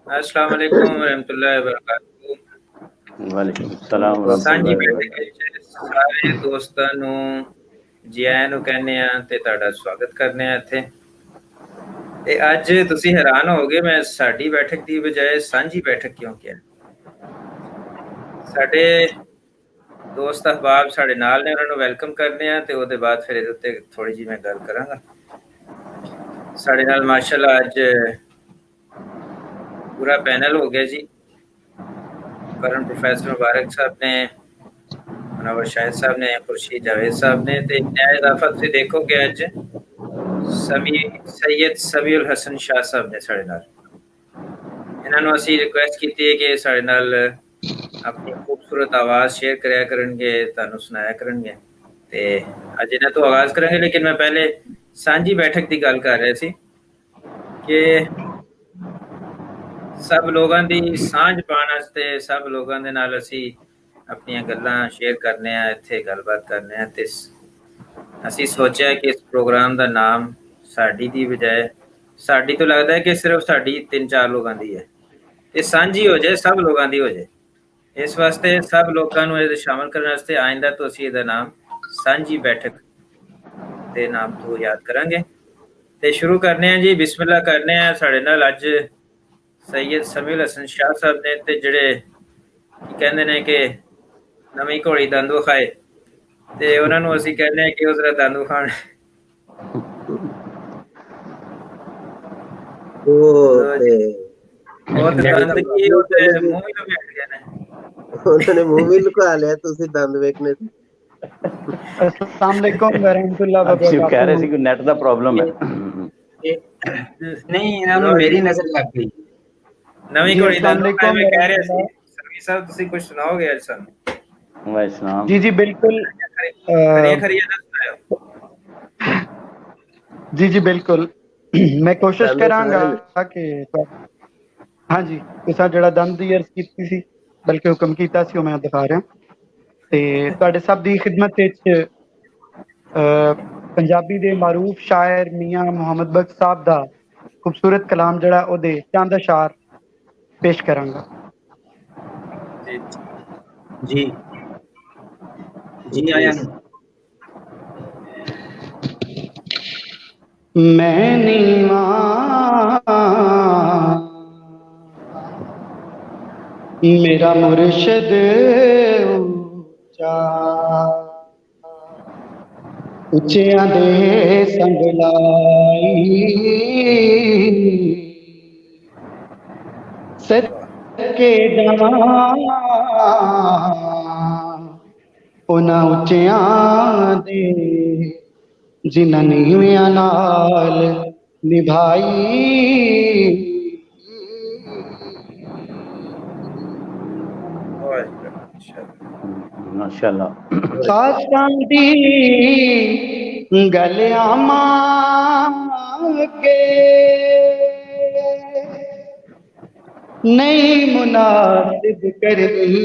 अस्सलाम वालेकुम रहमतुल्लाहि व बरकातहू। वालेकुम सलाम ਸਾਂਝੀ वरहमतुल्लाहि ਬੈਠਕ वबरकातुहू। ਵਿੱਚ ਸਾਰੇ ਦੋਸਤਾਂ ਨੂੰ ਜੀ ਆਇਆਂ ਨੂੰ ਕਹਿੰਦੇ ਆ ਤੇ ਤੁਹਾਡਾ ਸਵਾਗਤ ਕਰਨੇ ਆ ਇੱਥੇ। ਤੇ ਅੱਜ ਤੁਸੀਂ ਹੈਰਾਨ ਹੋਗੇ ਮੈਂ ਸਾਡੀ ਬੈਠਕ ਦੀ ਬਜਾਏ ਸਾਂਝੀ ਬੈਠਕ ਕਿਉਂ ਕਿਹਾ। ਸਾਡੇ ਦੋਸਤ ਅਹਿਬਾਬ ਸਾਡੇ ਨਾਲ ਨੇ, ਉਹਨਾਂ ਨੂੰ ਵੈਲਕਮ ਕਰਨੇ ਆ ਤੇ ਉਹਦੇ ਬਾਅਦ ਫਿਰ ਇਹਦੇ ਉੱਤੇ ਥੋੜੀ ਜਿਹੀ ਮੈਂ ਗੱਲ ਕਰਾਂਗਾ। ਸਾਡੇ ਨਾਲ ਮਾਸ਼ਾਅੱਲਾ ਅੱਜ पूरा पैनल हो गया जी। करंट प्रोफेसर मुबारक साहब ने, मुनव्वर शाहिद साहब ने, खुर्शीद जावेद साहब ने, ते नया इजाफा तुसीं देखोगे अज सैयद समीउल हसन शाह साहब ने साढ़े नाल। इन्हां नूं असीं रिक्वेस्ट कीती है कि साढ़े नाल अपनी खूबसूरत आवाज़ शेयर करिया करनगे, तुहानूं सुनाया करनगे। ते अज इन्हां तों आगाज़ करांगे, लेकिन मैं पहले सांझी बैठक की गल कर रहा सी कि सब लोगों की सांझ पाने वास्ते, सब लोगों दे नाल असीं अपनियां गल्लां शेयर करने आ, इत्थे गलबात करने आ। ते असीं सोचा कि इस प्रोग्राम का नाम साडी दी बजाए, साडी तो लगता है कि सिर्फ साडी 3-4 लोगों की है, ये सांझी हो जाए, सब लोगों की हो जाए। इस वास्ते सब लोगों को ये शामिल करने वास्ते आइंदा तो असीं इहदा नाम सांझी बैठक के नाम तो याद करांगे। ते शुरू करने हैं जी, बिस्मिल्लाह करने हैं। साढ़े नाल अज सैयद समीउल हसन शाह साहब ने, ते जिहड़े की कहंदे ने कि नवीं घोड़ी दंद विखाए, ते उन्हां नूं असीं कहने हैं कि उस दंद विखाण। वो लो ते जी, और ते दंद की नहीं ओते चले जी, मूंह भी लपेट गए ने। उन्होंने मूव भी लुका लिया तुसी दंद वेखने से। अस्सलाम वालेकुम वरहमतुल्लाह अब शिव कह रहे वबरकातुहू। सी कि नेट का प्रॉब्लम है। नहीं इन्होंने लो मेरी जी, नजर लग गई। नवीं जी घोड़ी अस्सलाम दंद विखाए वालेकुम मैं कह रहा सी। वरहमतुल्लाह। समीर साहब तुसीं कुछ सुनाओगे अज सानूं? वैसलाम जी बिल्कुल। खरियां खरियां ना सुनाओ। जी बिल्कुल। मैं कोशिश दंद करांगा सारे ने कि हाँ जी, तुसां जिहड़ा दंद दी अर्ज कीती सी, बल्कि हुक्म कीता सी, ओह मैं दिखा रहा ते तुहाडे सब दी खिदमत विच पंजाबी दे मारूफ शायर मियां मुहम्मद बख्श साहब दा खूबसूरत कलाम जिहड़ा ओहदे चंद अशार पेश करांगा। जी जी जी आया प्लीज। मैं नीवा मेरा मुर्शद ऊंचा, उच्चियां दे संग लाई सदके जावां उन्हां उच्चियां दे जिन्हां नीवियां नाल निभाई। माशाल्लाह। सासां दी गलियां के नहीं मुनासिब करनी,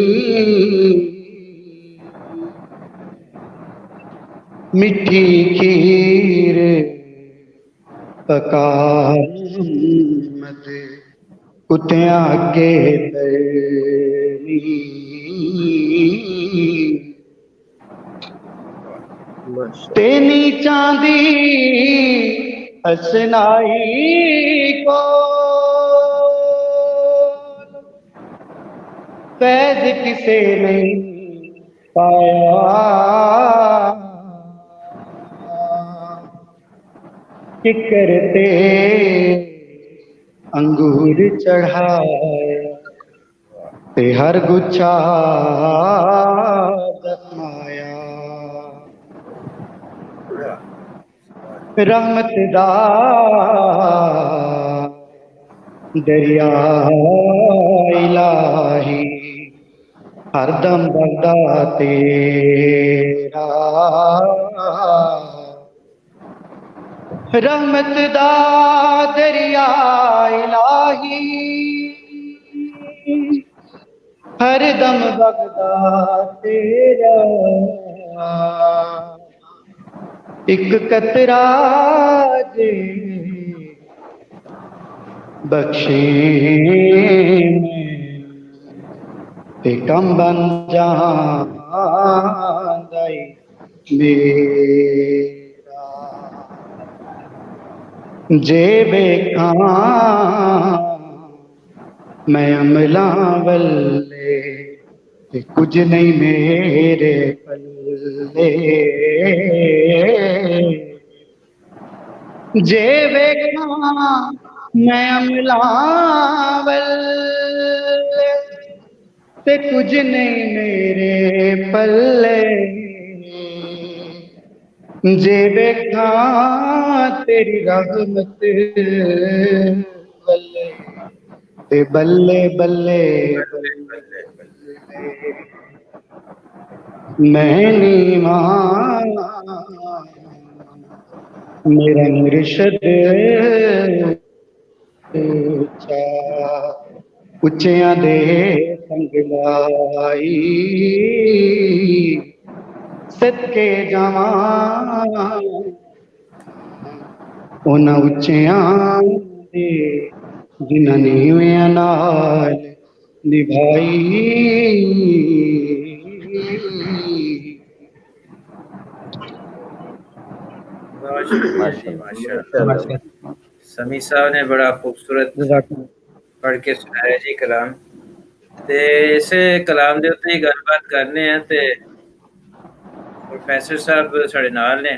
मिठी खीर पका मत कुत्तियां अगे तरनी। माशा तेनी चांदी हसनाई को फैज किसे नहीं पाया, कि करते अंगूर चढ़ाया ते हर गुच्छा जमाया। रहमत दा दरिया इलाही हरदम बगदा तेरा, रहमत दा दरिया इलाही हरदम बगदा तेरा। एक कतरा जे बख्शे ते कम बन जांदा ए मेरा जे बेखां मैं अमला वल्ले ते कुछ नहीं मेरे पल्ले जे बेखां मैं अमला वल्ले ते कुछ नहीं मेरे पल्ले जे बेखा तेरी रहमत बल्ले ते बल्ले बल्ले बल्ले बल्ले मैंने मेरा मुर्शद ऊंचा उच्चियां दे संग लाई सदके जावां उन्हां उच्चियां दे जिन्हां नीवियां नाल निभाई बहुत शुक्रिया जी, माशाअल्लाह। माशाल्लाह। समी साहब ने बड़ा खूबसूरत पढ़ के सुनाया जी कलाम। ते इसे कलाम दे उत्ते ही गलबात करने हैं ते प्रोफेसर साहब साढ़े नाल ने,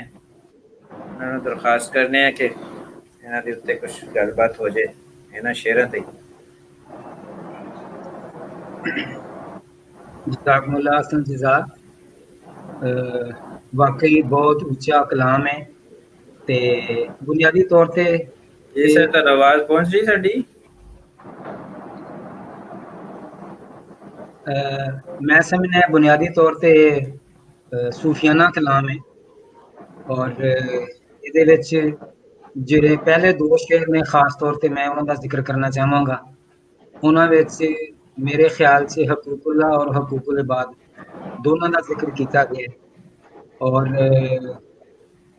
उन्होंने दरखास्त करने हैं कि इन्हां दे उत्ते कुछ गलबात हो जाए इन्हां शेरां ते। जज़ाकुमुल्लाह हसन जज़ा। वाकई बहुत ऊंचा कलाम है ते बुनियादी तौर ते जी सर, तो आवाज पहुंच रही साडी? मैं समझना बुनियादी तौर ते सूफियाना कलाम है और ਇਹਦੇ ਵਿੱਚ ਜਿਹੜੇ ਪਹਿਲੇ ਦੋ ਸ਼ੇਰ ਨੇ ਖਾਸ ਤੌਰ ਤੇ ਮੈਂ ਉਹਨਾਂ ਦਾ ਜ਼ਿਕਰ ਕਰਨਾ ਚਾਹਾਂਗਾ। ਉਹਨਾਂ ਵਿੱਚ ਮੇਰੇ ਖਿਆਲ 'ਚ ਹਕੂਕੁल्लाह और हकूकुल इबाद दोनों का जिक्र किया गया है और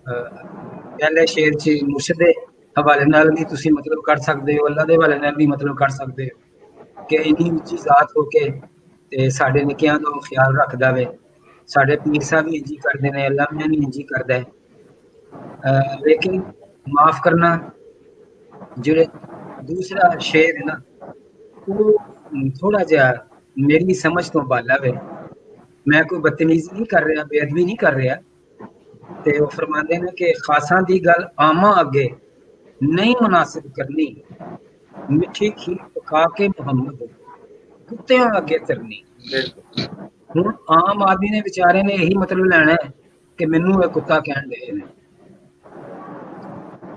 पहले शेर 'ਚ मुर्शद ਦੇ हवाले नाल भी तुसी मतलब कर सकते हो, अल्लाह ਦੇ हवाले नाल भी मतलब कर सकते हो कि इन्नी उच्ची जात हो के ते साडे निकियां दा ख्याल रखदा वे, साडे पीर साहब भी इंजी करदे ने, अल्लाह मियां भी इंजी करदा है। लेकिन माफ करना जेड़े दूसरा शेर है ना वो थोड़ा जिहा मेरी समझ तो बाला वे। मैं कोई बदतमीजी नहीं कर रहा, बेअदबी नहीं कर रहा। ते वो फरमाते हैं कि खासा दी गल आमा अगे नहीं मुनासिब करनी, मिठी खीर पका के मुहम्मद कुत्तियां अगे तरनी। हुण आम आदमी ने बेचारे ने यही मतलब लेना है कि मैनू ये कुत्ता कहण दे ने।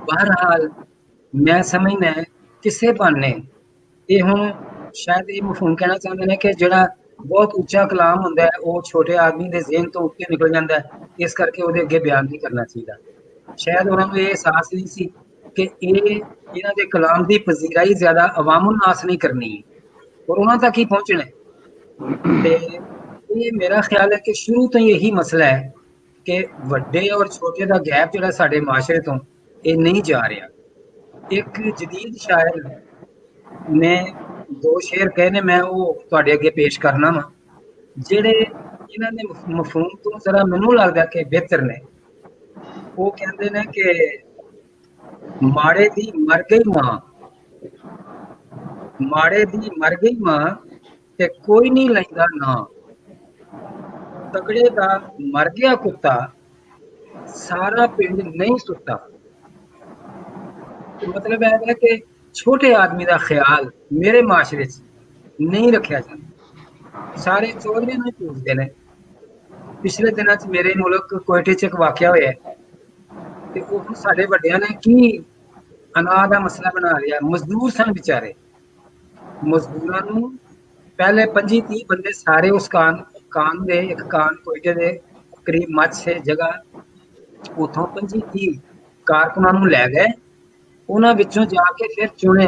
बहरहाल मैं समझना है किसे बहाने ये हुण शायद ये मफहूम कहना चाहते हैं कि जिहड़ा बहुत उच्चा कलाम हुंदा है वो छोटे आदमी दे ज़हन तो उत्ते निकल जाता है, इस करके उहदे अगे बयान नहीं करना चाहिए। शायद उन्होंने ये एहसास नहीं सी कि इन्हां दे कलाम दी पजीराई ज्यादा अवामुल नास नहीं करनी है और उन्हां तक ही पहुंचना है। ते ये मेरा ख्याल है कि शुरू तो यही मसला है कि वड्डे और छोटे दा गैप जिहड़ा साडे माशरे तो ये नहीं जा रहा। एक जदीद शायर ने दो शेर कहने मैं वो तुहाडे अगे पेश करना वा जेड़े इन्हां दे मफहूम तो जरा मैनू लगदा कि बेहतर ने। वो कहते ने कि माड़े दी मर गई मां, माड़े दी मर गई मां ते कोई नहीं लैंदा ना, तगड़े दा मर गया कुत्ता सारा पिंड नहीं सुता। तो मतलब है कि छोटे आदमी का ख्याल मेरे माशरे नहीं रखा जाता, सारे चौधरी नहीं पूछते ने। पिछले दिनों मेरे मुल्क कोयटे च एक वाकया होया ते ओह साडे वड्डियां ने की अनाज का मसला बना लिया। मजदूर सन बेचारे, मजदूरां नूं पहले 25-30 बंदे सारे उस कान दे एक कान कोयटे दे करीब मच से जगह उथों 25-30 कारकुनां नूं लै गए। उन्हां विचों जाके फिर चुने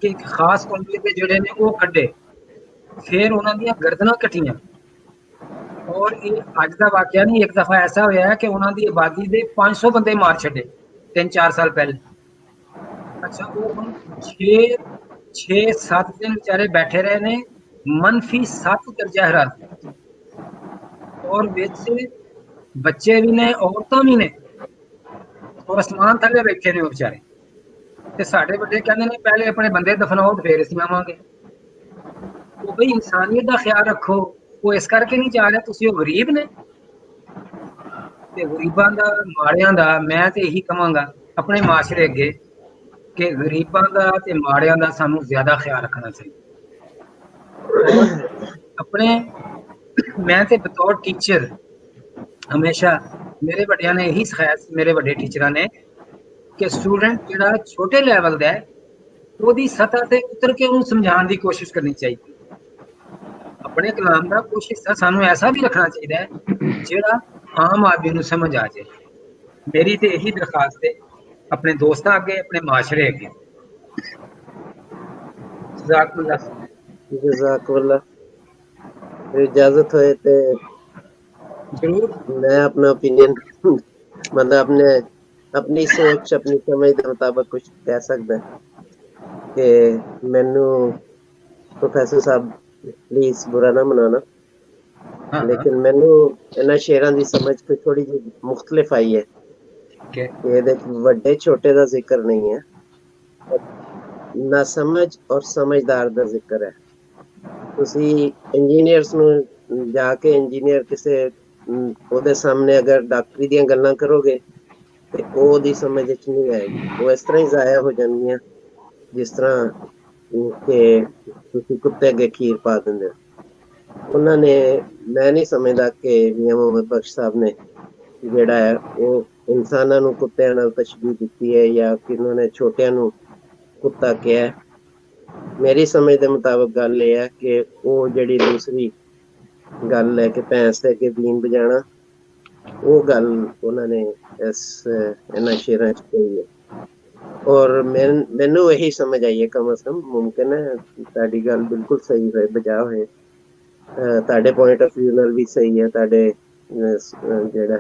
कि एक खास कंपनी के जोड़े ने वो कड्डे, फिर उन्हां दियां गर्दनां कट्टियां और ये अज का वाकया नहीं, एक दफा ऐसा होया है कि उन्हां दी आबादी दे 500 बंदे मार छड्डे 3-4 साल पहले। अच्छा वो हम 6-7 दिन बेचारे बैठे रहे ने -7 दर्जा हरारत और विच बच्चे भी ने औरतां भी ने और आसमान थले बैठे ने वो बेचारे ते साडे बड़े कहंदे ने पहले अपने बंदे दफनाओ ते फिर असीं आवांगे। वो बई इंसानियत का ख्याल रखो, वो इस करके नहीं जा रहे तुसीं वो गरीब ने ते गरीबां दा माड़ियां दा मैं ते यही कहांगा अपने माशरे अगे कि गरीबां दा ते माड़ियां दा सानू ज्यादा ख्याल रखना चाहिए और अपने मैं ते बतौर टीचर हमेशा मेरे बड़ियां ने यही सिखाया मेरे बड़े टीचरां ने कि स्टूडेंट जिहड़ा छोटे लैवल दा है ਉਹਦੀ सतह ਤੇ उतर के ਉਹਨੂੰ समझाने की कोशिश करनी चाहिए। अपने कलाम का कुछ हिस्सा सानू ऐसा भी रखना चाहिए ਜਿਹੜਾ आम आदमी ਨੂੰ समझ आ जाए। मेरी तो यही दरखास्त है अपने दोस्तों अगे अपने माशरे अगे। जज़ाकल्लाह। इजाजत होए तो जरूर मैं अपना ओपिनियन मतलब अपनी सोच अपनी समझ के मुताबिक कुछ कह सकदा कि मैनू प्रोफेसर साहब प्लीज बुरा ना मनाना हाँ लेकिन मैनू इन्हां शेरां दी समझ कोई थोड़ी जी मुख्तलिफ आई है ठीक है कि ਇਹਦੇ ਚ ਵੱਡੇ ਛੋਟੇ ਦਾ ਜ਼ਿਕਰ ਨਹੀਂ ਹੈ ਨਾ ਸਮਝ ਔਰ ਸਮਝਦਾਰ ਦਾ ਜ਼ਿਕਰ ਹੈ। ਤੁਸੀਂ ਇੰਜੀਨੀਅਰਸ ਨੂੰ ਜਾ ਕੇ ਇੰਜੀਨੀਅਰ ਕਿਸੇ ਉਹਦੇ ਸਾਹਮਣੇ ਅਗਰ ਡਾਕਟਰੀ ਦੀਆਂ ਗੱਲਾਂ ਕਰੋਗੇ ਤੇ ਉਹਦੀ ਸਮਝ ਵਿੱਚ ਨਹੀਂ ਆਏਗੀ, ਉਹ ਇਸ ਤਰ੍ਹਾਂ ਹੀ ਜ਼ਾਇਆ ਹੋ ਜਾਣਗੀਆਂ ਜਿਸ ਤਰ੍ਹਾਂ ਕਿ ਤੁਸੀਂ ਕੁੱਤੇ ਅੱਗੇ ਖੀਰ ਪਾ ਦਿੰਦੇ ਹੋ। ਉਹਨਾਂ ਨੇ ਮੈਂ ਨਹੀਂ ਸਮਝਦਾ ਕਿ ਮੀਆਂ ਮੁਹੰਮਦ ਬਖਸ਼ ਸਾਹਿਬ ਨੇ ਜਿਹੜਾ ਹੈ ਉਹ ਇਨਸਾਨਾਂ ਨੂੰ ਕੁੱਤਿਆਂ ਨਾਲ ਤਸ਼ਬੀਹ ਦਿੱਤੀ ਹੈ ਜਾਂ ਕਿ ਉਹਨਾਂ ਨੇ ਛੋਟਿਆਂ ਨੂੰ ਕੁੱਤਾ ਕਿਹਾ ਹੈ। ਮੇਰੀ ਸਮਝ ਦੇ ਮੁਤਾਬਕ ਗੱਲ ਇਹ ਹੈ ਕਿ ਉਹ ਜਿਹੜੀ ਦੂਸਰੀ ਗੱਲ ਹੈ ਕਿ ਭੈਂਸ ਤੇ ਅੱਗੇ ਬੀਨ ਵਜਾਣਾ ਉਹ ਗੱਲ ਉਹਨਾਂ ਨੇ ਇਹਨਾਂ ਸ਼ੇਰਾਂ ਚ ਕਹੀ ਹੈ ਔਰ ਮੈਨੂੰ ਇਹੀ ਸਮਝ ਆਈ ਹੈ ਕਮ ਅਜ਼ ਕਮ ਮੁਮਕਿਨ ਹੈ ਤੁਹਾਡੀ ਗੱਲ ਬਿਲਕੁਲ ਸਹੀ ਹੋਏ ਬਜਾ ਹੋਏ ਤੁਹਾਡੇ ਪੁਆਇੰਟ ਆਫ ਵਿਊ ਨਾਲ ਵੀ ਸਹੀ ਹੈ ਤੁਹਾਡੇ ਜਿਹੜਾ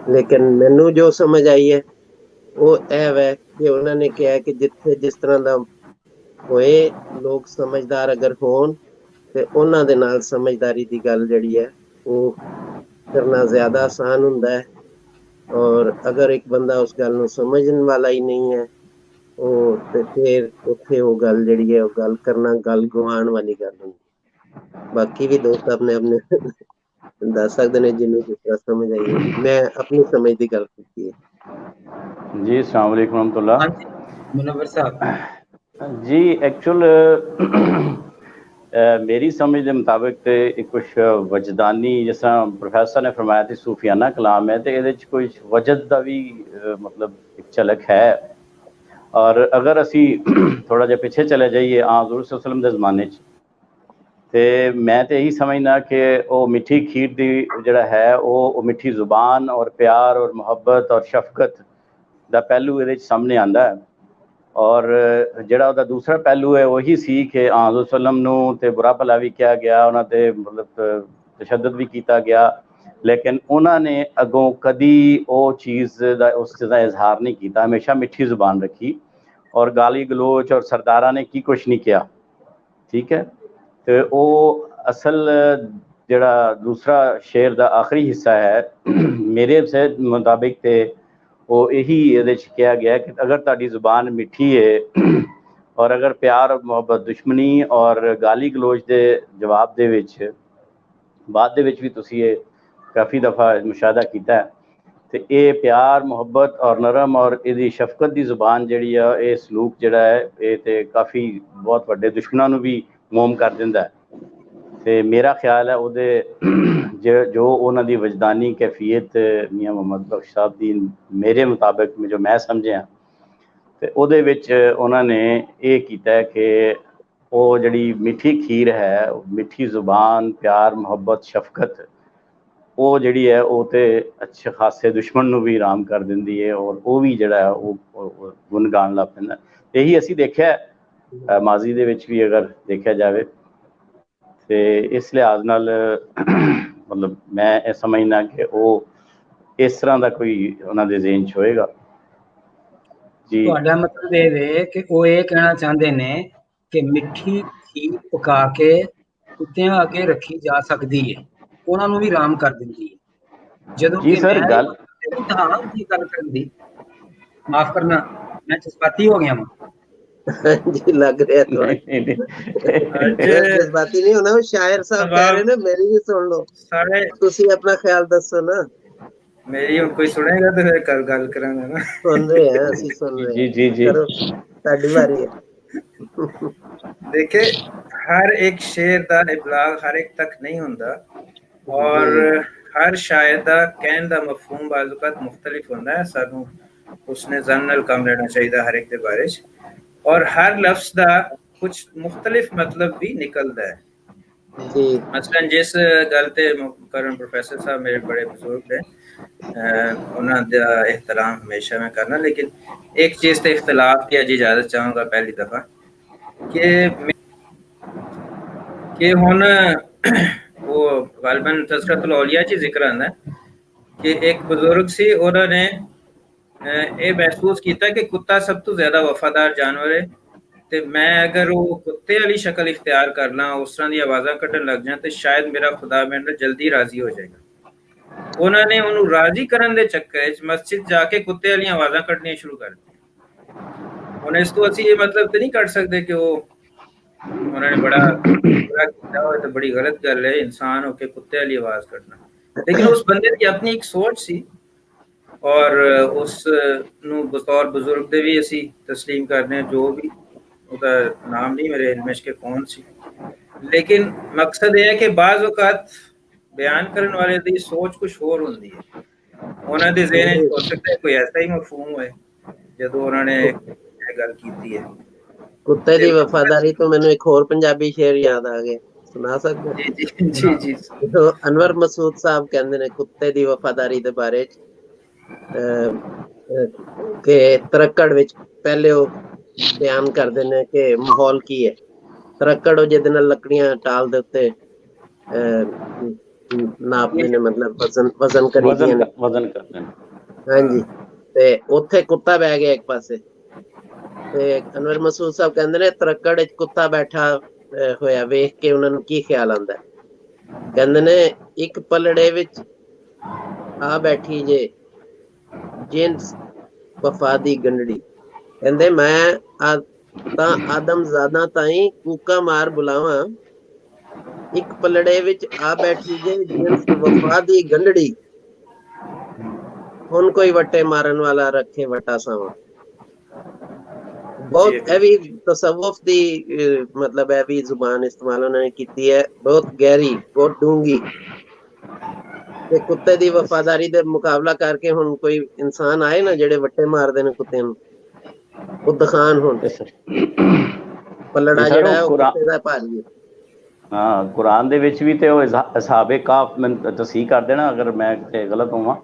ਲੇਕਿਨ ਮੈਨੂੰ ਜੋ ਸਮਝ ਆਈ ਹੈ ਉਹ ਇਹ ਹੈ ਕਿ ਉਹਨਾਂ ਨੇ ਕਿਹਾ ਕਿ ਜਿੱਥੇ ਜਿਸ ਤਰ੍ਹਾਂ ਦਾ ਹੋਏ ਲੋਕ ਸਮਝਦਾਰ ਅਗਰ ਹੋਣ ਤੇ ਉਹਨਾਂ ਦੇ ਨਾਲ ਸਮਝਦਾਰੀ ਦੀ ਗੱਲ ਜਿਹੜੀ ਹੈ ਉਹ ਕਰਨਾ ਜ਼ਿਆਦਾ ਆਸਾਨ ਹੁੰਦਾ ਹੈ ਔਰ ਅਗਰ ਇੱਕ ਬੰਦਾ ਉਸ ਗੱਲ ਨੂੰ ਸਮਝਣ ਵਾਲਾ ਹੀ ਨਹੀਂ ਹੈ ਉਹ ਤੇ ਫਿਰ ਉੱਥੇ ਉਹ ਗੱਲ ਜਿਹੜੀ ਹੈ ਉਹ ਗੱਲ ਕਰਨਾ ਗੱਲ ਗਵਾਉਣ ਵਾਲੀ ਗੱਲ ਹੁੰਦੀ। ਬਾਕੀ ਵੀ ਦੋਸਤ ਆਪਣੇ ਆਪਣੇ ਦੱਸ ਸਕਦੇ ਨੇ ਜਿਹਨੂੰ ਜਿਸ ਤਰ੍ਹਾਂ ਸਮਝ ਆਈ ਹੈ। ਮੈਂ ਆਪਣੀ ਸਮਝ ਦੀ ਗੱਲ ਕੀਤੀ ਹੈ। जी अस्सलाम वालेकुम रहमतुल्लाह। हाँ जी मुनव्वर साहब जी एक्चुअल मेरी समझ के मुताबिक तो एक कुछ वजदानी जिस तरह प्रोफैसर ने फरमाया थी सूफियाना कलाम है तो ये कुछ वजद का भी मतलब एक झलक है। और अगर असी थोड़ा जिहा पिछे चले जाइए हज़ूर सल्लल्लाहु अलैहि वसल्लम के ज़माने तो मैं तो यही समझना कि वो मिठी खीर की जड़ा है वो मिठी जुबान और प्यार और मुहब्बत और शफकत का पहलू ये सामने आता है। और जड़ा उसका दूसरा पहलू है वही सी कि हज़रत सल्लम नूं ते बुरा भला भी किया गया उन्हां ते मतलब तशद्दुद भी किया गया लेकिन उन्होंने अगों कदी वो चीज़ दा उस चीज़ का इजहार नहीं किया, हमेशा मिठी जुबान रखी और गाली गलोच और सरदारा ने की कुछ नहीं किया। ठीक है तो वो असल जड़ा दूसरा शेर का आखिरी हिस्सा है मेरे से मुताबिक तो वो यही ये कहा गया कि अगर ताड़ी जुबान मिठी है और अगर प्यार और मुहब्बत दुश्मनी और गाली गलोच के जवाब दे विच बाद दे विच भी तुसी ये काफ़ी दफ़ा मुशाहदा किया है तो ये प्यार मुहब्बत और नरम और ये शफकत की जुबान जी है ये सलूक जड़ा है ये तो काफ़ी बहुत वड्डे दुश्मनों नूं भी मोम कर दिंदा है। तो मेरा ख्याल है उहदे जो उन्हां दी वजदानी कैफियत मियाँ मुहम्मद बख्श साहब की मेरे मुताबिक जो मैं समझिया तो उहदे विच उन्होंने ये किया कि वो जड़ी मिठी खीर है मिठी जुबान प्यार मुहब्बत शफकत वो जड़ी है वो तो अच्छे खासे दुश्मन नूं भी आराम कर दिंदी है और वो भी जड़ा है वो गुण गाण लग पैंदा। यही असीं देखिया माजी दे विच भी अगर देखा जाए तो इस लिहाज नाल मतलब मैं ये समझना कि वो इस तरह का कोई उन्होंने ज़हन च होएगा। ਜੀ ਤੁਹਾਡਾ ਮਤਲਬ ਇਹ ਵੇ ਕਿ ਉਹ ਇਹ ਕਹਿਣਾ ਚਾਹੁੰਦੇ ਨੇ ਕਿ ਮਿੱਠੀ ਖੀਰ ਪਕਾ ਕੇ ਕੁੱਤਿਆਂ ਅੱਗੇ ਰੱਖੀ ਜਾ ਸਕਦੀ ਹੈ, ਉਹਨਾਂ ਨੂੰ ਵੀ ਆਰਾਮ ਕਰ ਦਿੰਦੀ ਹੈ। ਜਦੋਂ ਜੀ ਕਿ ਸਰ ਮੈਂ ਗੱਲ ਹਾਂ ਕੀ ਗੱਲ ਕਰਨ ਦੀ, ਮਾਫ ਕਰਨਾ ਮੈਂ ਜਜ਼ਬਾਤੀ ਹੋ ਗਿਆ ਵਾਂ। जी लग रहा है थोड़ा। नहीं, नहीं, नहीं। ਅੱਜ जज्बाती नहीं होना, वो शायर साहब कह रहे हैं ना, मेरी भी सुन लो, ਸਾਰੇ तुसी अपना ख्याल दसो ना। ਮੇਰੀ ਹੁਣ ਕੋਈ ਸੁਣੇਗਾ ਤੇ ਫਿਰ ਗੱਲ ਕਰਾਂਗਾ ਨਾ। सुन रहे हैं, ਅਸੀਂ सुन रहे जी हैं, जी जी करो साडी बारी है। देखिए हर एक शेर ਦਾ ਇਬਲਾਗ ਹਰ ਇੱਕ ਤੱਕ ਨਹੀਂ ਹੁੰਦਾ ਔਰ ਹਰ ਸ਼ਾਇਰ ਦਾ ਕਹਿਣ ਦਾ ਮਫਹੂਮ ਬਾਜ਼ੂਕਾਤ ਮੁxtਲਿਫ ਹੁੰਦਾ ਹੈ। ਸਾਨੂੰ ਉਸਨੇ ਜ਼ਨ ਨਾਲ ਕੰਮ ਲੈਣਾ ਚਾਹੀਦਾ ਹਰ ਇੱਕ ਦੇ ਬਾਰੇ ਚ ਔਰ ਹਰ ਲਫ਼ਜ਼ ਦਾ ਕੁਝ ਮੁxtਲਿਫ ਮਤਲਬ ਵੀ ਨਿਕਲਦਾ ਹੈ। जी ਮਸਲਨ ਜਿਸ ਗੱਲ ਤੇ ਕਰਨ ਪ੍ਰੋਫੈਸਰ ਸਾਹਿਬ ਮੇਰੇ ਬੜੇ ਬਜ਼ੁਰਗ ਨੇ ਉਹਨਾਂ ਦਾ एहतराम हमेशा मैं करना, लेकिन एक चीज से इख्तलाफ की जी इजाजत चाहूंगा पहली दफा कि हुन वो गालबन तज़किरतुल औलिया च जिक्र आंदा कि एक बुजुर्ग सी उन्होंने ये महसूस किया कि कुत्ता सब तो ज्यादा वफादार जानवर है ਤੇ ਮੈਂ ਅਗਰ ਉਹ ਕੁੱਤੇ ਵਾਲੀ ਸ਼ਕਲ ਇਖਤਿਆਰ ਕਰ ਲਾਂ, ਉਸ ਤਰ੍ਹਾਂ ਦੀ ਆਵਾਜ਼ਾਂ ਕੱਢਣ ਲੱਗ ਜਾਂ ਤੇ ਸ਼ਾਇਦ ਮੇਰਾ ਖੁਦਾ ਮੇਰੇ ਨਾਲ ਜਲਦੀ ਰਾਜ਼ੀ ਹੋ ਜਾਏਗਾ। ਉਹਨਾਂ ਨੇ ਉਹਨੂੰ ਰਾਜ਼ੀ ਕਰਨ ਦੇ ਚੱਕਰ ਵਿੱਚ ਮਸਜਿਦ ਜਾ ਕੇ ਕੁੱਤੇ ਵਾਲੀਆਂ ਆਵਾਜ਼ਾਂ ਕੱਢਣੀਆਂ ਸ਼ੁਰੂ ਕਰ ਦਿੱਤੀਆਂ। ਹੁਣ ਇਸ ਤੋਂ ਅਸੀਂ ਇਹ ਮਤਲਬ ਤੇ ਨਹੀਂ ਕੱਢ ਸਕਦੇ ਕਿ ਉਹ ਉਹਨਾਂ ਨੇ ਬੜਾ ਬੁਰਾ ਕੀਤਾ ਹੋਇਆ, ਤੇ ਬੜੀ ਗਲਤ ਗੱਲ ਹੈ ਇਨਸਾਨ ਹੋ ਕੇ ਕੁੱਤੇ ਵਾਲੀ ਆਵਾਜ਼ ਕੱਢਣਾ। ਲੇਕਿਨ ਉਸ ਬੰਦੇ ਦੀ ਆਪਣੀ ਇੱਕ ਸੋਚ ਸੀ ਔਰ ਉਸ ਨੂੰ ਬਤੌਰ ਬਜ਼ੁਰਗ ਦੇ ਵੀ ਅਸੀਂ ਤਸਲੀਮ ਕਰਨੇ ਜੋ ਵੀ ਉਹਦਾ ਨਾਮ ਨਹੀਂ ਮੇਰੇ ਇਲਮ 'ਚ ਕਿ ਕੌਣ ਸੀ, ਲੇਕਿਨ ਮਕਸਦ ਇਹ ਹੈ ਕਿ ਬਾਜ਼ ਔਕਾਤ ਬਿਆਨ ਕਰਨ ਵਾਲੇ ਦੀ ਸੋਚ ਕੁਝ ਹੋਰ ਹੁੰਦੀ ਹੈ। ਉਹਨਾਂ ਦੇ ਜ਼ਿਹਨ 'ਚ ਹੋ ਸਕਦਾ ਹੈ ਕੋਈ ਐਸਾ ਹੀ ਮਫਹੂਮ ਹੋਏ ਜਦੋਂ ਉਹਨਾਂ ਨੇ ਇਹ ਗੱਲ ਕੀਤੀ ਹੈ। ਕੁੱਤੇ ਦੀ ਵਫਾਦਾਰੀ ਤੋਂ ਮੈਨੂੰ ਇੱਕ ਹੋਰ ਪੰਜਾਬੀ ਸ਼ੇਰ ਯਾਦ ਆ ਗਿਆ, ਸੁਣਾ ਸਕਦੇ? ਜੀ ਜੀ ਜੀ ਜੀ ਅਨਵਰ ਮਸੂਦ ਸਾਹਿਬ ਕਹਿੰਦੇ ਨੇ ਕੁੱਤੇ ਦੀ ਵਫਾਦਾਰੀ ਦੇ ਬਾਰੇ ਚ ਕਿ ਤਰੱਕੜ ਵਿੱਚ ਪਹਿਲੇ ਉਹ ਬਿਆਨ ਕਰਦੇ ਨੇ ਕਿ ਮਾਹੌਲ ਕੀ ਹੈ। ਤਰੱਕੜ ਉਹ ਜਿਹਦੇ ਨਾਲ ਲੱਕੜੀਆਂ ਟਾਲ ਦੇ ਉੱਤੇ ਨਾਪਦੇ ਨੇ, ਮਤਲਬ ਵਜ਼ਨ ਕਰੀਦੀਆਂ ਨੇ, ਵਜ਼ਨ ਕਰਦੇ ਨੇ। ਹਾਂਜੀ, ਤੇ ਉੱਥੇ ਕੁੱਤਾ ਬਹਿ ਗਿਆ ਇੱਕ ਪਾਸੇ ਤੇ ਅਨਵਰ ਮਸੂਦ ਸਾਹਿਬ ਕਹਿੰਦੇ ਨੇ ਤਰੱਕੜ ਵਿੱਚ ਕੁੱਤਾ ਬੈਠਾ ਹੋਇਆ ਵੇਖ ਕੇ ਉਹਨਾਂ ਨੂੰ ਕੀ ਖਿਆਲ ਆਉਂਦਾ। ਕਹਿੰਦੇ ਨੇ ਇੱਕ ਪਲੜੇ ਵਿੱਚ ਆ ਬੈਠੀ ਜੇ ਜਿੰਸ ਵਫਾ ਦੀ ਗੰਢੜੀ। ਕਹਿੰਦੇ ਮੈਂ ਤਾਂ ਆਦਮਜ਼ਾਦਾ ਤਾਈਂ ਕੂਕਾ ਮਾਰ ਬੁਲਾਵਾਂ, ਇੱਕ ਪਲੜੇ ਵਿੱਚ ਆ ਬੈਠੀ ਜੇ ਜਿੰਸ ਵਫਾ ਦੀ ਗੰਢੜੀ, ਹੁਣ ਕੋਈ ਵੱਟੇ ਮਾਰਨ ਵਾਲਾ ਰੱਖੇ ਵਟਾ ਸਾਵਾਂ। बहुत हैवी तसव्वुफ दी मतलब हैवी जुबान इस्तेमाल उन्होंने की है, बहुत गहरी, बहुत डूंगी। ते कुत्ते दी वफादारी दे मुकाबला करके हुन कोई इंसान आए ना जेड़े वट्टे मारदे ने कुत्ते नूं, ਉਹ ਦਿਖਾਣ ਹੁਣ ਪਲੜਾ ਜਿਹੜਾ ਹੈ ਉਹ ਕੁੱਤੇ ਦਾ ਭਾਰੀ ਹੈ। ਹਾਂ, ਕੁਰਾਨ ਦੇ ਵਿੱਚ ਵੀ ਤੇ ਉਹ ਅਸਹਾਬੇ ਕਾਫ, ਮੈਂ ਤਸਹੀਹ ਕਰ ਦੇਣਾ ਅਗਰ ਮੈਂ ਕਿਤੇ ਗਲਤ ਹੋਵਾਂ,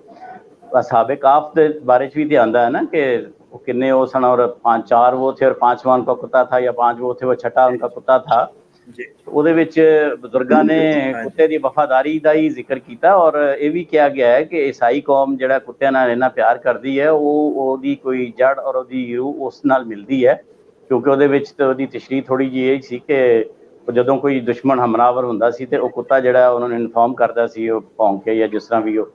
असाबे काफ के बारे भी तो आंदा है ना कि किन्ने वो सन और 5-4 वो थे और 5वां उनका कुत्ता था या 5 वो थे, वो 6ठा उनका कुत्ता था। ਉਹਦੇ ਵਿੱਚ ਬਜ਼ੁਰਗਾਂ ਨੇ ਕੁੱਤੇ ਦੀ ਵਫਾਦਾਰੀ ਦਾ ਹੀ ਜ਼ਿਕਰ ਕੀਤਾ ਔਰ ਇਹ ਵੀ ਕਿਹਾ ਗਿਆ ਹੈ ਕਿ ਈਸਾਈ ਕੌਮ ਜਿਹੜਾ ਕੁੱਤਿਆਂ ਨਾਲ ਇੰਨਾ ਪਿਆਰ ਕਰਦੀ ਹੈ ਉਹਦੀ ਕੋਈ ਜੜ ਔਰ ਉਹਦੀ ਰੂਹ ਉਸ ਨਾਲ ਮਿਲਦੀ ਹੈ, ਕਿਉਂਕਿ ਉਹਦੇ ਵਿੱਚ ਤਾਂ ਉਹਦੀ ਤਸ਼ਰੀਹ ਥੋੜ੍ਹੀ ਜਿਹੀ ਇਹ ਸੀ ਕਿ ਜਦੋਂ ਕੋਈ ਦੁਸ਼ਮਣ ਹਮਲਾਵਰ ਹੁੰਦਾ ਸੀ ਤੇ ਉਹ ਕੁੱਤਾ ਜਿਹੜਾ ਉਹਨਾਂ ਨੂੰ ਇਨਫੋਰਮ ਕਰਦਾ ਸੀ, ਉਹ ਭੌਂਕ ਕੇ ਜਾਂ ਜਿਸ ਤਰ੍ਹਾਂ ਵੀ ਉਹ,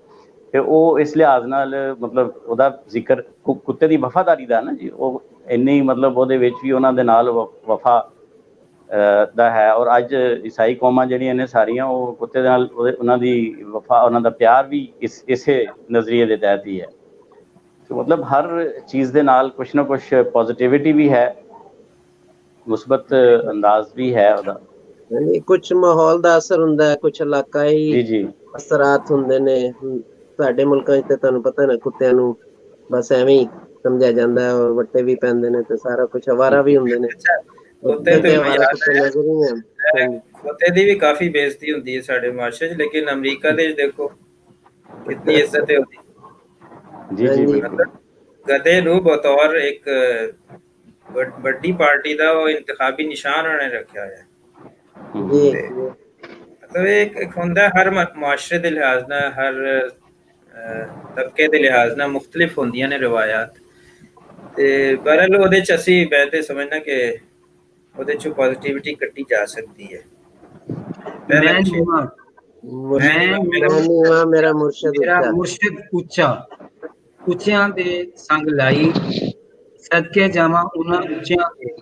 ਤੇ ਉਹ ਇਸ ਲਿਹਾਜ਼ ਨਾਲ ਮਤਲਬ ਉਹਦਾ ਜ਼ਿਕਰ ਕੁੱਤੇ ਦੀ ਵਫਾਦਾਰੀ ਦਾ ਨਾ ਜੀ, ਉਹ ਇੰਨੀ ਮਤਲਬ ਉਹਦੇ ਵਿੱਚ ਵੀ ਉਹਨਾਂ ਦੇ ਨਾਲ ਵਫਾ ਦਾ ਹੈ। ਔਰ ਅੱਜ ਈਸਾਈ ਕੌਮਾਂ ਜਿਹੜੀਆਂ ਨੇ ਸਾਰੀਆਂ ਉਹ ਕੁੱਤੇ ਦੇ ਨਾਲ ਉਹਨਾਂ ਦੀ ਵਫਾ, ਉਹਨਾਂ ਦਾ ਪਿਆਰ ਵੀ ਇਸੇ ਨਜ਼ਰੀਏ ਦੇ ਤਹਿਤ ਹੀ ਹੈ। ਸੋ ਮਤਲਬ ਹਰ ਚੀਜ਼ ਦੇ ਨਾਲ ਕੁਛ ਨਾ ਕੁਛ ਪੋਜ਼ਿਟਿਵਿਟੀ ਵੀ ਹੈ, ਮੁਸਬਤ ਅੰਦਾਜ਼ ਵੀ ਹੈ ਉਹਦਾ। ਹਾਂਜੀ, ਕੁਛ ਮਾਹੌਲ ਦਾ ਅਸਰ ਹੁੰਦਾ ਹੈ, ਕੁਛ ਇਲਾਕਾਈ ਜੀ ਅਸਰਾਤ ਹੁੰਦੇ ਨੇ। ਸਾਡੇ ਮੁਲਕਾਂ 'ਚ ਤੇ ਤੁਹਾਨੂੰ ਪਤਾ ਨਾ ਕੁੱਤਿਆਂ ਨੂੰ ਬਸ ਐਵੇਂ ਹੀ ਸਮਝਿਆ ਜਾਂਦਾ ਹੈ ਔਰ ਵੱਟੇ ਵੀ ਪੈਂਦੇ ਨੇ ਤੇ ਸਾਰਾ ਕੁਛ, ਅਵਾਰਾ ਵੀ ਹੁੰਦੇ ਨੇ। ਕੁੱਤੇ ਦੀ ਵੀ ਕਾਫੀ ਬੇਇੱਜ਼ਤੀ ਹੁੰਦੀ ਹੈ ਸਾਡੇ ਮਾਸ਼ਰੇ 'ਚ, ਲੇਕਿਨ ਅਮਰੀਕਾ ਦੇ ਦੇਖੋ ਕਿਤਨੀ ਇੱਜ਼ਤ ਹੈ ਉਹਦੀ। ਜੀ ਗਧੇ ਨੂੰ ਬਤੌਰ ਇੱਕ ਵੱਡੀ ਪਾਰਟੀ ਦਾ ਉਹ ਇੰਤਖਾਬੀ ਨਿਸ਼ਾਨ ਉਹਨੇ ਰੱਖਿਆ ਹੋਇਆ। ਮਤਲਬ ਇੱਕ ਹੁੰਦਾ ਹਰ ਮਾਸ਼ਰੇ ਦੇ ਲਿਹਾਜ਼ ਨਾਲ, ਹਰ ਤਬਕੇ ਦੇ ਲਿਹਾਜ਼ ਨਾਲ ਮੁਖਤਲਿਫ ਹੁੰਦੀਆਂ ਨੇ ਰਵਾਇਤ। ਤੇ ਬਹਰਹਾਲ ਉਹਦੇ ਚ ਅਸੀਂ ਮੈਂ ਤੇ ਸਮਝਣਾ ਕਿ ਉਹਦੇ ਚ ਪੋਜ਼ਿਟਿਵਿਟੀ ਕੱਢੀ ਜਾ ਸਕਦੀ ਹੈ। ਪਹਿਲਾ ਮੈਂ ਵਿਸ਼ੇ ਨੀਵਾਂ, ਮੈਂ ਮੈਂ ਮੇਰਾ ਨੀਵਾਂ ਮੇਰਾ ਮੁਰਸ਼ਦ ਮੇਰਾ ਉੱਚਾ। ਮੁਰਸ਼ਿਦ ਉੱਚਾ, ਉੱਚਿਆਂ ਦੇ ਸੰਗ ਲਾਈ, ਸਦਕੇ ਜਾਵਾਂ ਉਹਨਾਂ ਉੱਚਿਆਂ ਦੇ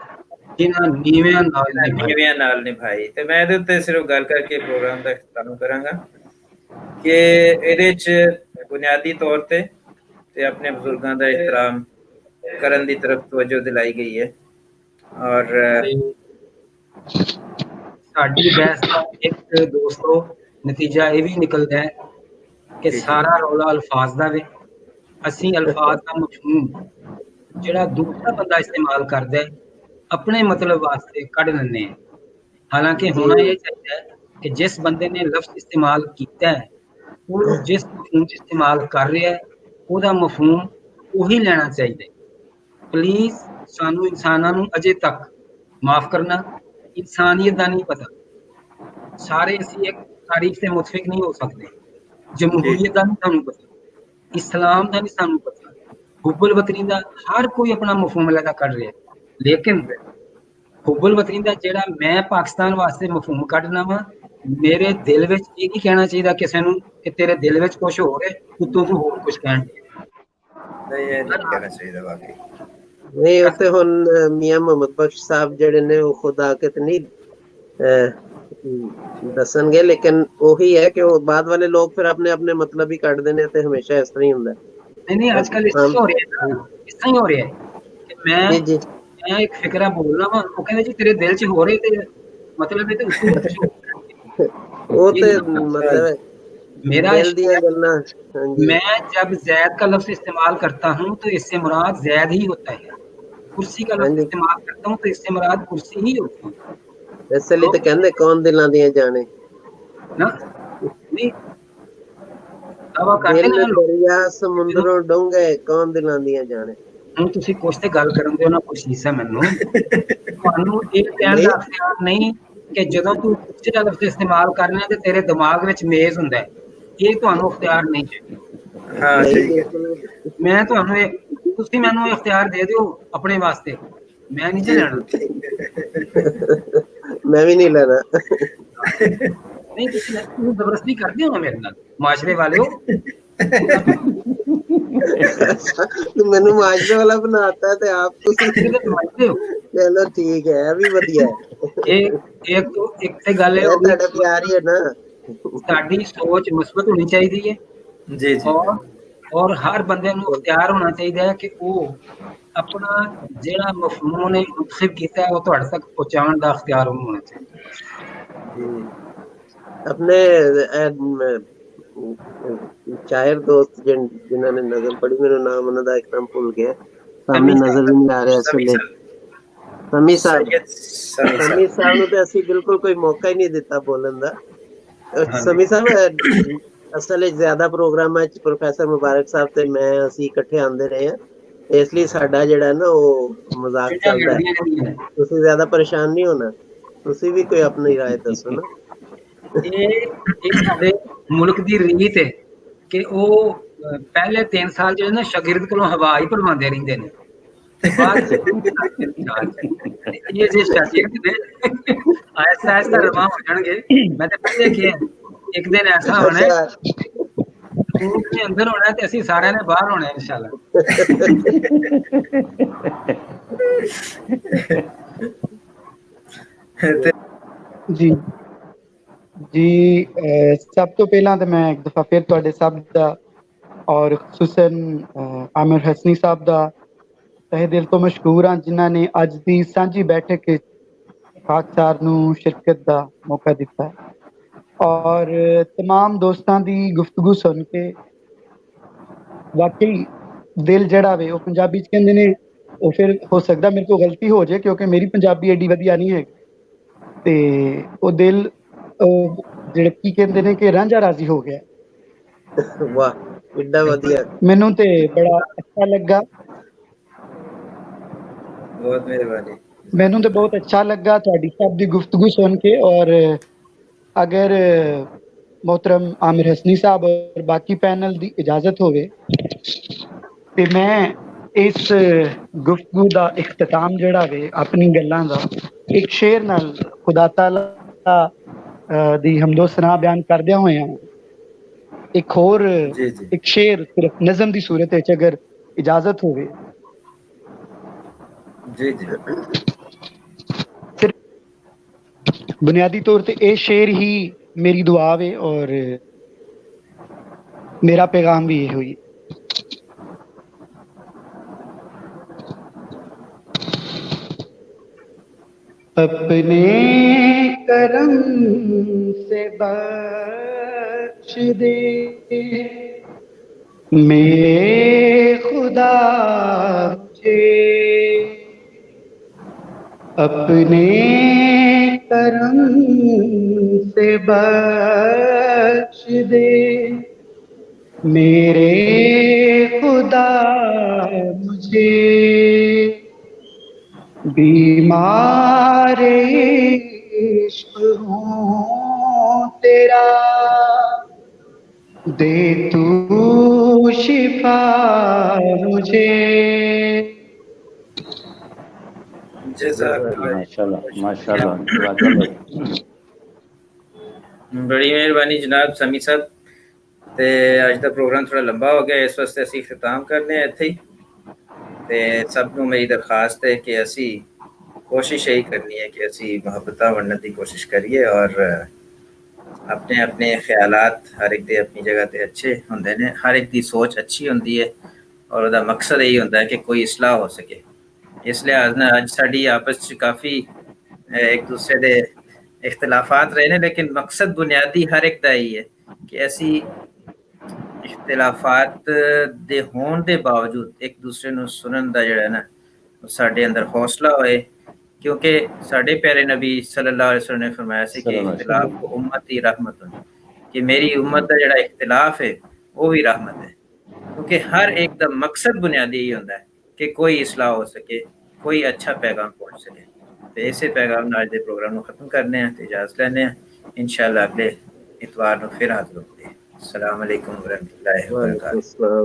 ਜਿਨ੍ਹਾਂ ਨੀਵਿਆਂ ਨਾਲ ਨਿਭਾਈ। ਨੀਵਿਆਂ ਨਾਲ ਨਿਭਾਈ। ਤੇ ਮੈਂ ਇਹਦੇ ਉੱਤੇ ਸਿਰਫ ਗੱਲ ਕਰਕੇ ਪ੍ਰੋਗਰਾਮ ਦਾ ਇਖਤਤਾਮ ਕਰਾਂਗਾ ਕਿ ਇਹਦੇ ਚ ਬੁਨਿਆਦੀ ਤੌਰ ਤੇ ਆਪਣੇ ਬਜ਼ੁਰਗਾਂ ਦਾ ਇhtਰਾਮ ਕਰਨ ਦੀ ਤਰਫ ਤਵੱਜੋ ਦਿਲਾਈ ਗਈ ਹੈ। ਔਰ ਤੇ ਸਾਡੀ ਬਹਿਸ ਦਾ ਇੱਕ ਦੋਸਤੋ ਨਤੀਜਾ ਇਹ ਵੀ ਨਿਕਲਦਾ ਹੈ ਕਿ ਜੀ, ਜੀ। ਸਾਰਾ ਰੌਲਾ ਅਲਫਾਜ਼ ਦਾ ਵੇ। ਅਸੀਂ ਅਲਫਾਜ਼ ਦਾ ਮਫਹੂਮ ਜਿਹੜਾ ਦੂਸਰਾ ਬੰਦਾ ਇਸਤੇਮਾਲ ਕਰਦਾ ਹੈ ਆਪਣੇ ਮਤਲਬ ਵਾਸਤੇ ਕੱਢ ਲੈਂਦੇ ਹਾਂ। ਹਾਲਾਂਕਿ ਹੋਣਾ ਇਹ ਚਾਹੀਦਾ ਹੈ ਕਿ ਜਿਸ ਬੰਦੇ ਨੇ ਲਫ਼ਜ਼ ਇਸਤੇਮਾਲ ਕੀਤਾ ਹੈ ਉਹ ਜਿਸ ਮਫਹੂਮ 'ਚ ਇਸਤੇਮਾਲ ਕਰ ਰਿਹਾ ਹੈ ਉਹਦਾ ਮਫਹੂਮ ਉਹੀ ਲੈਣਾ ਚਾਹੀਦਾ ਹੈ। ਪਲੀਜ਼ ਸਾਨੂੰ ਇਨਸਾਨਾਂ ਨੂੰ ਅਜੇ ਤੱਕ ਮਾਫ ਕਰਨਾ, ਇਨਸਾਨੀਅਤ ਦਾ ਨਹੀਂ ਪਤਾ। ਸਾਰੇ ਅਸੀਂ ਇੱਕ ਤਾਰੀਖ ਤੇ ਮੁਤਫਿਕ ਨਹੀਂ ਹੋ ਸਕਦੇ। ਜਮਹੂਰੀਅਤ ਦਾ ਨਹੀਂ ਸਾਨੂੰ ਪਤਾ, ਇਸਲਾਮ ਦਾ ਨਹੀਂ ਸਾਨੂੰ ਪਤਾ, ਹੁਬਲ ਵਤਨੀ ਦਾ ਹਰ ਕੋਈ ਆਪਣਾ ਮਫਹੂਮ ਲੈਦਾ ਕੱਢ ਰਿਹਾ। ਲੇਕਿਨ ਹੁਬਲ ਵਤਨੀ ਦਾ ਜਿਹੜਾ ਮੈਂ ਪਾਕਿਸਤਾਨ ਵਾਸਤੇ ਮਫਹੂਮ ਕੱਢਣਾ ਵਾ, ਮੇਰੇ ਦਿਲ ਵਿੱਚ ਇਹ ਨਹੀਂ ਕਹਿਣਾ ਚਾਹੀਦਾ ਕਿਸੇ ਨੂੰ ਕਿ ਤੇਰੇ ਦਿਲ ਵਿੱਚ ਕੁਝ ਹੋਰ ਹੈ, ਉੱਤੋਂ ਤੂੰ ਹੋਰ ਕੁਝ ਕਹਿਣ ਡਿਆ। ਨਹੀਂ, ਇਹ ਨਹੀਂ ਕਹਿਣਾ ਚਾਹੀਦਾ ਵਾਕਈ। ਨਹੀਂ, ਉੱਥੇ ਹੁਣ ਮੀਆਂ ਮੁਹੰਮਦ ਬਖਸ਼ ਸਾਹਿਬ ਜਿਹੜੇ ਨੇ ਉਹ ਖੁਦ ਆ ਕੇ ਤੇ ਨਹੀਂ ਦੱਸਣਗੇ, ਲੇਕਿਨ ਉਹੀ ਹੈ ਕਿ ਉਹ ਬਾਅਦ ਵਾਲੇ ਲੋਕ ਫਿਰ ਆਪਣੇ ਆਪਣੇ ਮਤਲਬ ਹੀ ਕੱਢਦੇ ਨੇ ਤੇ ਹਮੇਸ਼ਾ ਇਸ ਤਰ੍ਹਾਂ ਹੀ ਹੁੰਦਾ। ਨਹੀਂ, ਅੱਜ ਕੱਲ ਇਸ ਤਰ੍ਹਾਂ ਹੋ ਰਿਹਾ ਨਾ, ਇਸ ਤਰ੍ਹਾਂ ਹੀ ਹੋ ਰਿਹਾ ਕਿ ਮੈਂ ਇੱਕ ਫਿਕਰਾ ਬੋਲਣਾ ਵਾ, ਉਹ ਕਹਿੰਦੇ ਜੀ ਤੇਰੇ ਦਿਲ 'ਚ ਹੋ ਰਹੇ ਤੇ ਮਤਲਬ ਇਹ ਤੇ ਉਹ ਤੇ मतलब है मेरा दिल दिया गल्ला। मैं जब जैद का लफ्ज इस्तेमाल करता हूँ तो इससे मुराद जैद ही होता है। कुर्सी का लफ्ज इस्तेमाल करता हूँ तो इससे मुराद कुर्सी ही होती है। इसलिए तो कहते कौन दिलां दियां जाने ना, नहीं दावा करते ना दरिया समुद्रों डूंगे कौन दिलां दियां जाने। ਹੁਣ ਤੁਸੀਂ ਕੁਛ ਤੇ ਗੱਲ ਕਰਨ ਦਿਓ ਨਾ, ਕੋਸ਼ਿਸ਼ ਹੈ ਮੈਨੂੰ ਤੁਹਾਨੂੰ ਇਹ ਕਹਿਣ ਦਾ ਅਖਤਿਆਰ ਨਹੀਂ ਕਿ ਜਦੋਂ ਤੂੰ ਕੁਰਸੀ ਦਾ ਲਫ਼ਜ਼ ਇਸਤੇਮਾਲ ਕਰਨਾ ਤੇ ਤੇਰੇ ਦਿਮਾਗ ਵਿੱਚ ਮੇਜ਼ ਹੁੰਦਾ ਹੈ, ਇਹ ਤੁਹਾਨੂੰ ਅਖਤਿਆਰ ਨਹੀਂ ਚਾਹੀਦਾ। ਹਾਂ, ਠੀਕ ਹੈ। ਮੈਂ ਤੁਹਾਨੂੰ ਇਹ, ਤੁਸੀਂ ਮੈਨੂੰ ਇਹ ਅਖਤਿਆਰ ਦੇ ਦਿਓ ਆਪਣੇ ਵਾਸਤੇ, ਮੈਂ ਨਹੀਂ ਲੈਣਾ। ਮੈਂ ਵੀ ਨਹੀਂ ਲੈਣਾ। ਨਹੀਂ, ਤੁਸੀਂ ਜ਼ਬਰਦਸਤੀ ਕਰਦੇ ਹੋ ਨਾ ਮੇਰੇ ਨਾਲ, ਮਾਸ਼ਰੇ ਵਾਲਿਓ। ਮੈਨੂੰ ਮਾਸ਼ਰੇ ਵਾਲਾ ਬਣਾਤਾ ਤੇ ਆਪ ਤੁਸੀਂ ਸਮਝਦੇ ਹੋ। ਚਲੋ ਠੀਕ ਹੈ, ਵੀ ਵਧੀਆ ਹੈ। ਇੱਕ ਤੇ ਗੱਲ ਹੈ, ਤੁਹਾਡਾ ਪਿਆਰ ਹੀ ਹੈ ਨਾ। ਸਾਡੀ ਸੋਚ ਮੁਸਬਤ ਹੋਣੀ ਚਾਹੀਦੀ ਹੈ ਜੀ ਜੀ। ਔਰ ਹਰ ਬੰਦੇ ਨੂੰ ਅਖਤਿਆਰ ਹੋਣਾ ਚਾਹੀਦਾ ਹੈ ਕਿ ਉਹ ਆਪਣਾ ਜਿਹੜਾ ਮਫਹੂਮ ਨੇ ਮੁੰਤਖਬ ਕੀਤਾ ਹੈ ਉਹ ਤੁਹਾਡੇ ਤੱਕ ਪਹੁੰਚਾਉਣ ਦਾ ਅਖਤਿਆਰ ਉਹਨੂੰ ਹੋਣਾ ਚਾਹੀਦਾ। ਆਪਣੇ शायर दोस्त जिन्होंने नज़म पढ़ी, मेरा नाम उन्हों दा एकदम भुल गया, सामने नजर भी नहीं आ रहा इस वेले। समी साहब ਨੂੰ ਤੇ ਅਸੀਂ ਬਿਲਕੁਲ ਕੋਈ ਮੌਕਾ ਹੀ ਨਹੀਂ ਦਿੱਤਾ ਬੋਲਣ ਦਾ। ਸਮੀ ਸਾਹਿਬ ਅਸਲ ਵਿੱਚ ਜ਼ਿਆਦਾ ਪ੍ਰੋਗਰਾਮਾਂ 'ਚ ਪ੍ਰੋਫੈਸਰ ਮੁਬਾਰਕ ਸਾਹਿਬ ਤੇ ਮੈਂ ਅਸੀਂ ਇਕੱਠੇ ਆਉਂਦੇ ਰਹੇ ਹਾਂ, ਇਸ ਲਈ ਸਾਡਾ ਜਿਹੜਾ ਨਾ ਉਹ ਮਜ਼ਾਕ ਚੱਲਦਾ ਹੈ। ਤੁਸੀਂ ਜ਼ਿਆਦਾ ਪਰੇਸ਼ਾਨ ਨਹੀਂ ਹੋਣਾ, ਤੁਸੀਂ ਵੀ ਕੋਈ ਆਪਣੀ ਰਾਏ ਦੱਸੋ ਨਾ। ਇਹ ਸਾਡੇ ਮੁਲਕ ਦੀ ਰੀਤ ਹੈ ਕਿ ਉਹ ਪਹਿਲੇ 3 ਸਾਲ ਜਿਹੜੇ ਨਾ ਸ਼ਾਗਿਰਦ ਕੋਲੋਂ ਹਵਾ ਹੀ ਭਰਵਾਉਂਦੇ ਰਹਿੰਦੇ ਨੇ, ਇਹ ਜੇ ਸ਼ਾਗਿਰਦ ਨੇ ਆਹਿਸਤਾ ਆਹਿਸਤਾ ਰਵਾ ਹੋ ਜਾਣਗੇ। ਮੈਂ ਤਾਂ ਪਹਿਲੇ ਕਿਹਾ ਇੱਕ ਦਿਨ ਐਸਾ ਹੋਣਾ ਸਕੂਲ ਦੇ ਅੰਦਰ ਹੋਣਾ ਤੇ ਅਸੀਂ ਸਾਰਿਆਂ ਨੇ ਬਾਹਰ ਹੋਣਾ ਇਨਸ਼ਾਅੱਲਾ। ਜੀ ਜੀ, ਸਭ ਤੋਂ ਪਹਿਲਾਂ ਤਾਂ ਮੈਂ ਇੱਕ ਦਫਾ ਫਿਰ ਤੁਹਾਡੇ ਸਭ ਦਾ ਔਰ ਖੁਸੂਸਨ ਆਮਿਰ ਹਸਨੀ ਸਾਹਿਬ ਦਾ ਤਹਿ ਦਿਲ ਤੋਂ ਮਸ਼ਕੂਰ ਹਾਂ, ਜਿਨ੍ਹਾਂ ਨੇ ਅੱਜ ਦੀ ਸਾਂਝੀ ਬੈਠਕ ਵਿੱਚ ਖਾਕਸਾਰ ਨੂੰ ਸ਼ਿਰਕਤ ਦਾ ਮੌਕਾ ਦਿੱਤਾ ਔਰ तमाम ਦੋਸਤਾਂ ਦੀ ਗੁਫ਼ਤਗੂ ਸੁਣ ਕੇ ਵਾਕਈ ਦਿਲ ਜਿਹੜਾ ਵੇ ਉਹ ਪੰਜਾਬੀ 'ਚ ਕਹਿੰਦੇ ਨੇ, ਉਹ ਫਿਰ ਹੋ ਸਕਦਾ ਮੇਰੇ ਕੋਲ ਗਲਤੀ ਹੋ ਜਾਏ ਕਿਉਂਕਿ ਮੇਰੀ ਪੰਜਾਬੀ ਐਡੀ ਵਧੀਆ ਨਹੀਂ ਹੈ, ਤੇ ਉਹ ਦਿਲ ਜਿਹੜੇ ਕੀ ਕਹਿੰਦੇ ਨੇ ਕਿ ਰਾਂਝਾ ਰਾਜ਼ੀ ਹੋ ਗਿਆ। ਵਾਹ, ਕਿੱਡਾ ਵਧੀਆ। ਮੈਨੂੰ ਤੇ ਬੜਾ ਅੱਛਾ ਲੱਗਾ, ਬਹੁਤ ਮਿਹਰਬਾਨੀ। ਮੈਨੂੰ ਤੇ ਬਹੁਤ ਅੱਛਾ ਲੱਗਾ ਤੁਹਾਡੀ ਸਭ ਦੀ ਗੁਫ਼ਤਗੂ ਸੁਣ ਕੇ। ਔਰ ਅਗਰ मोहतरम आमिर हसनी साहब और बाकी पैनल की इजाज़त होवे तो मैं इस गुफ्तगू दा इख्तिताम जड़ा वे अपनी गल्लां दा एक शेर नाल खुदा ताला दी हमदो सना बयान करदिया होया एक होर जी जी एक शेर सिर्फ नज़म दी सूरत विच अगर इजाजत होवे जी जी सिर्फ बुनियादी तौर ते ए शेर ही मेरी दुआ वे और मेरा पैगाम भी ये हुई अपने करम से बख्श दे मेरे खुदा मुझे अपने करम से बख्श दे मेरे खुदा मुझे बीमार इश्क हूँ तेरा दे तू शिफा मुझे जज़ाकल्लाह। माशाल्लाह माशाल्लाह जज़ाकल्लाह। बड़ी मेहरबानी जनाब समी साहब। ते अज दा प्रोग्राम थोड़ा लंबा हो गया, इस वास्ते असीं इख्तिताम करने इत्थे ही। ते सब नूं मेरी दरखास्त है कि असी कोशिश यही करनी है कि असी मुहब्बतां वंडण दी कोशिश करिए और अपने अपने ख्यालात हर एक दे अपनी जगह ते अच्छे हुंदे ने, हर एक दी सोच अच्छी हुंदी है और ओहदा मकसद यही हुंदा है कि कोई इसलाह हो सके। इस लिहाज नाल अज साडी आपस च काफ़ी एक दूसरे दे इख्तिलाफात रहे ने, लेकिन मकसद बुनियादी हर एक दा ही है कि असी इख्तिलाफात दे होण दे बावजूद एक दूसरे नूं सुनन दा जेहड़ा ना साडे अंदर हौसला होए, क्योंकि साडे प्यारे नबी सल्लल्लाहु अलैहि वसल्लम ने फरमाया सी कि इख्तिलाफ को उम्मती रहमतुन, कि मेरी उम्मत का जेहड़ा इख्तिलाफ है वो भी रहमत है, क्योंकि हर एक दा मकसद बुनियादी यही होंदा है कि कोई इसलाह हो सके, कोई अच्छा पैगाम पहुंच सके। तो इसे पैगाम नाल दे प्रोग्राम नूं खत्म करने हैं ते इजाजत लैने हैं। इंशाअल्लाह अगले इतवार नूं फिर हाजिर होंगे। अस्सलाम वालेकुम व रहमतुल्लाहि व वालेकुम बरकातहू। अस्सलाम।